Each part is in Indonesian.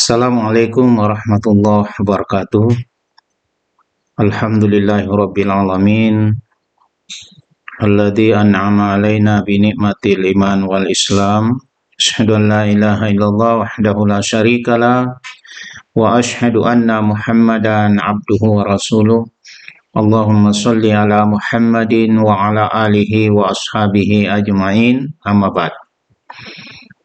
Assalamualaikum warahmatullahi wabarakatuh. Alhamdulillahirabbil alamin. Alladzi an'ama 'alaina bi ni'matil iman wal islam. Asyhadu an la ilaha illallah wahdahu la syarikalah wa asyhadu anna Muhammadan abduhu wa rasuluh. Allahumma shalli ala Muhammadin wa ala alihi wa ashabihi ajmain. Amma ba'd.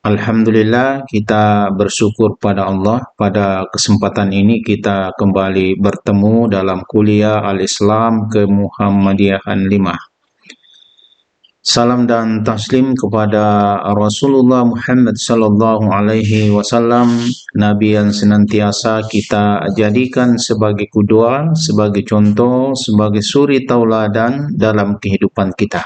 Alhamdulillah, kita bersyukur pada Allah. Pada kesempatan ini kita kembali bertemu dalam kuliah Al-Islam ke Muhammadiyahan 5. Salam dan taslim kepada Rasulullah Muhammad sallallahu alaihi wasallam, Nabi yang senantiasa kita jadikan sebagai qudwah, sebagai contoh, sebagai suri tauladan dalam kehidupan kita.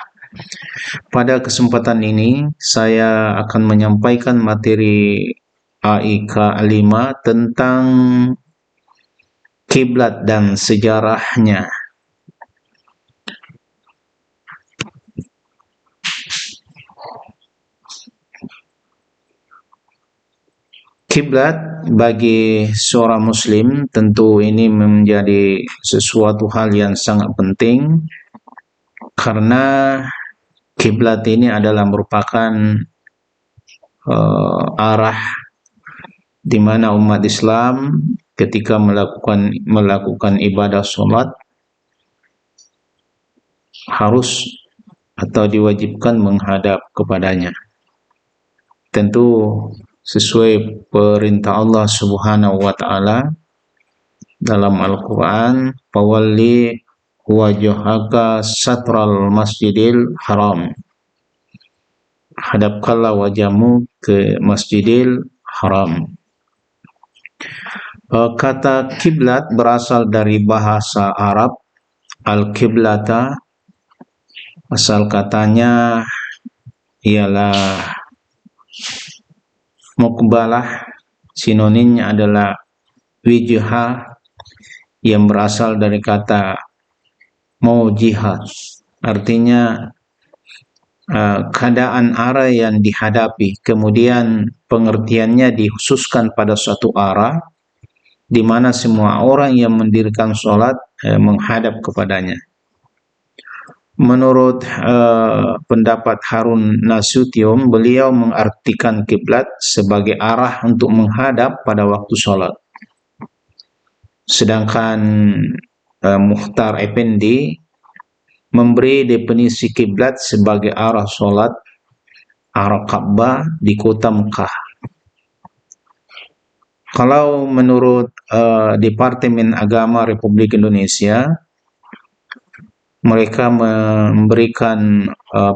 Pada kesempatan ini saya akan menyampaikan materi AIK 5 tentang kiblat dan sejarahnya. Kiblat bagi seorang muslim tentu ini menjadi sesuatu hal yang sangat penting, karena kiblat ini adalah merupakan arah di mana umat Islam ketika melakukan ibadah sholat harus atau diwajibkan menghadap kepadanya. Tentu sesuai perintah Allah Subhanahu wa taala dalam Al-Qur'an, "Fawalli wajhaka satral masjidil haram." Hadapkanlah wajahmu ke Masjidil Haram. Kata kiblat berasal dari bahasa Arab al-kiblata. Asal katanya ialah muqbalah, sinonimnya adalah wijha yang berasal dari kata mawjihah, artinya keadaan arah yang dihadapi. Kemudian pengertiannya dikhususkan pada suatu arah di mana semua orang yang mendirikan sholat menghadap kepadanya. Menurut pendapat Harun Nasution, beliau mengartikan kiblat sebagai arah untuk menghadap pada waktu sholat. Sedangkan Mukhtar Effendi memberi definisi kiblat sebagai arah sholat, arah Ka'bah di kota Mekah. Kalau menurut Departemen Agama Republik Indonesia, mereka memberikan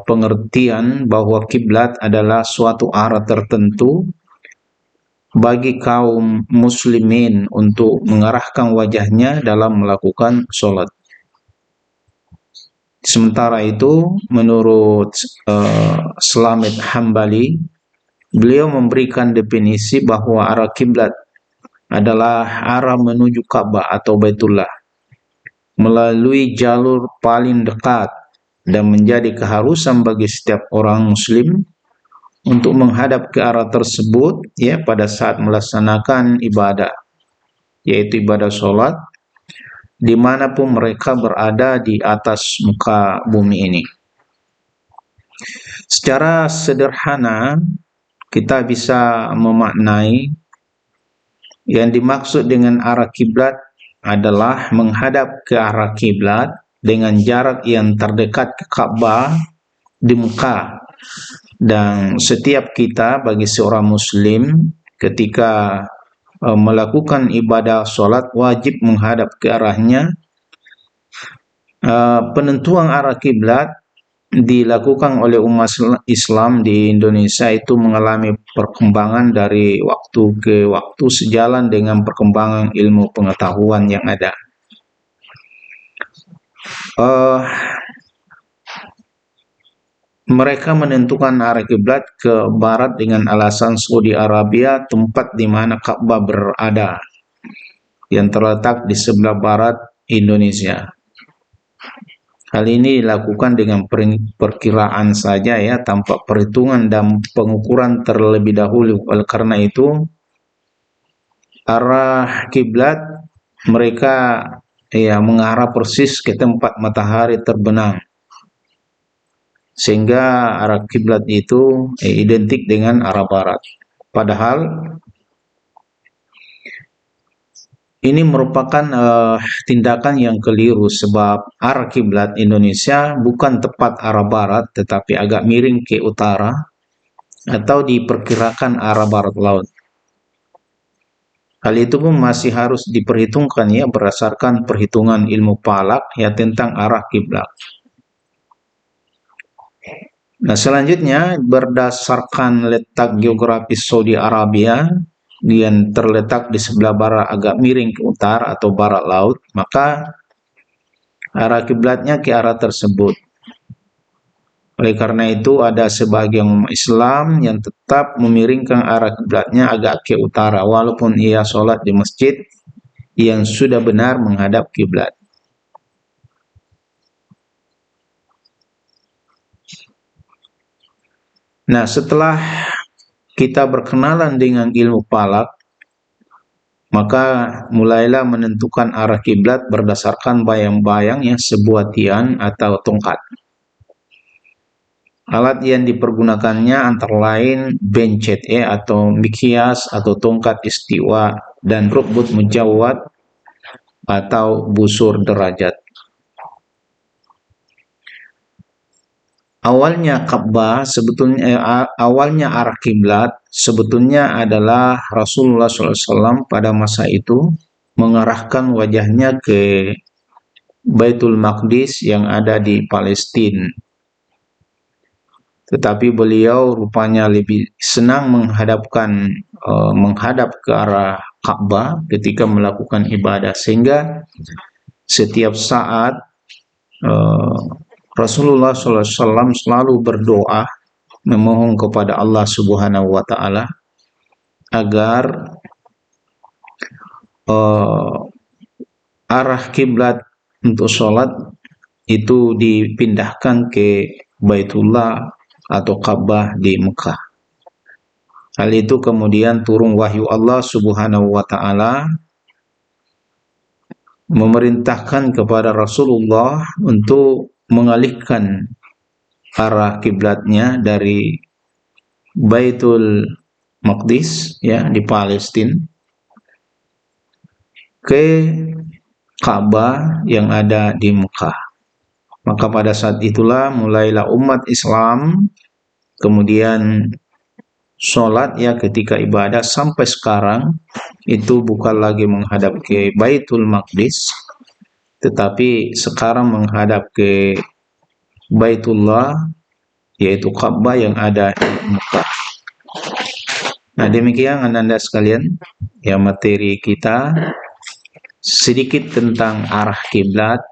pengertian bahwa kiblat adalah suatu arah tertentu bagi kaum muslimin untuk mengarahkan wajahnya dalam melakukan sholat. Sementara itu, menurut Slamet Hambali, beliau memberikan definisi bahwa arah kiblat adalah arah menuju Ka'bah atau Baitullah melalui jalur paling dekat, dan menjadi keharusan bagi setiap orang muslim untuk menghadap ke arah tersebut pada saat melaksanakan ibadah, yaitu ibadah sholat, dimanapun mereka berada di atas muka bumi ini. Secara sederhana kita bisa memaknai yang dimaksud dengan arah kiblat adalah menghadap ke arah kiblat dengan jarak yang terdekat ke Ka'bah di Mekah. Dan setiap kita bagi seorang muslim ketika melakukan ibadah sholat wajib menghadap ke arahnya. Penentuan arah kiblat dilakukan oleh umat Islam di Indonesia itu mengalami perkembangan dari waktu ke waktu sejalan dengan perkembangan ilmu pengetahuan yang ada. Mereka menentukan arah kiblat ke barat dengan alasan Saudi Arabia, tempat di mana Ka'bah berada, yang terletak di sebelah barat Indonesia. Hal ini dilakukan dengan perkiraan saja tanpa perhitungan dan pengukuran terlebih dahulu. Oleh karena itu, arah kiblat mereka mengarah persis ke tempat matahari terbenam, sehingga arah kiblat itu identik dengan arah barat. Padahal ini merupakan tindakan yang keliru, sebab arah kiblat Indonesia bukan tepat arah barat, tetapi agak miring ke utara atau diperkirakan arah barat laut. Hal itu pun masih harus diperhitungkan berdasarkan perhitungan ilmu falak tentang arah kiblat. Nah, selanjutnya berdasarkan letak geografis Saudi Arabia yang terletak di sebelah barat agak miring ke utara atau barat laut, maka arah kiblatnya ke arah tersebut. Oleh karena itu ada sebagian Islam yang tetap memiringkan arah kiblatnya agak ke utara walaupun ia sholat di masjid yang sudah benar menghadap kiblat. Nah, setelah kita berkenalan dengan ilmu falak, maka mulailah menentukan arah kiblat berdasarkan bayang-bayang sebuah tian atau tongkat. Alat yang dipergunakannya antara lain bencet atau mikyas atau tongkat istiwa dan rukbut mujawwad atau busur derajat. Awalnya Ka'bah awalnya arah kiblat sebetulnya adalah Rasulullah SAW pada masa itu mengarahkan wajahnya ke Baitul Maqdis yang ada di Palestina. Tetapi beliau rupanya lebih senang menghadap ke arah Ka'bah ketika melakukan ibadah, sehingga setiap saat Rasulullah SAW selalu berdoa memohon kepada Allah Subhanahu wa Ta'ala agar arah kiblat untuk sholat itu dipindahkan ke Baitullah atau Ka'bah di Mekah. Hal itu kemudian turun wahyu Allah Subhanahu wa Ta'ala memerintahkan kepada Rasulullah untuk mengalihkan arah kiblatnya dari Baitul Maqdis di Palestina ke Ka'bah yang ada di Mekah. Maka pada saat itulah mulailah umat Islam kemudian sholat ketika ibadah sampai sekarang itu bukan lagi menghadap ke Baitul Maqdis, tetapi sekarang menghadap ke Baitullah, yaitu Ka'bah yang ada di Mekah. Nah, demikian Anda sekalian materi kita sedikit tentang arah kiblat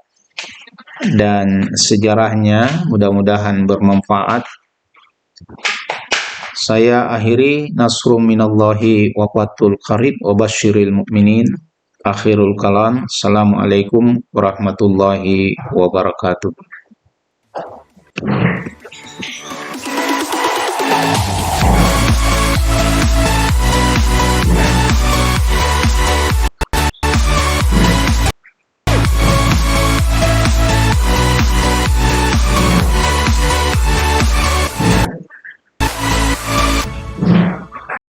dan sejarahnya, mudah-mudahan bermanfaat. Saya akhiri, nasrum minallahi wa fathul qarib wa basyiril mu'minin. Akhirul kalam. Assalamualaikum warahmatullahi wabarakatuh.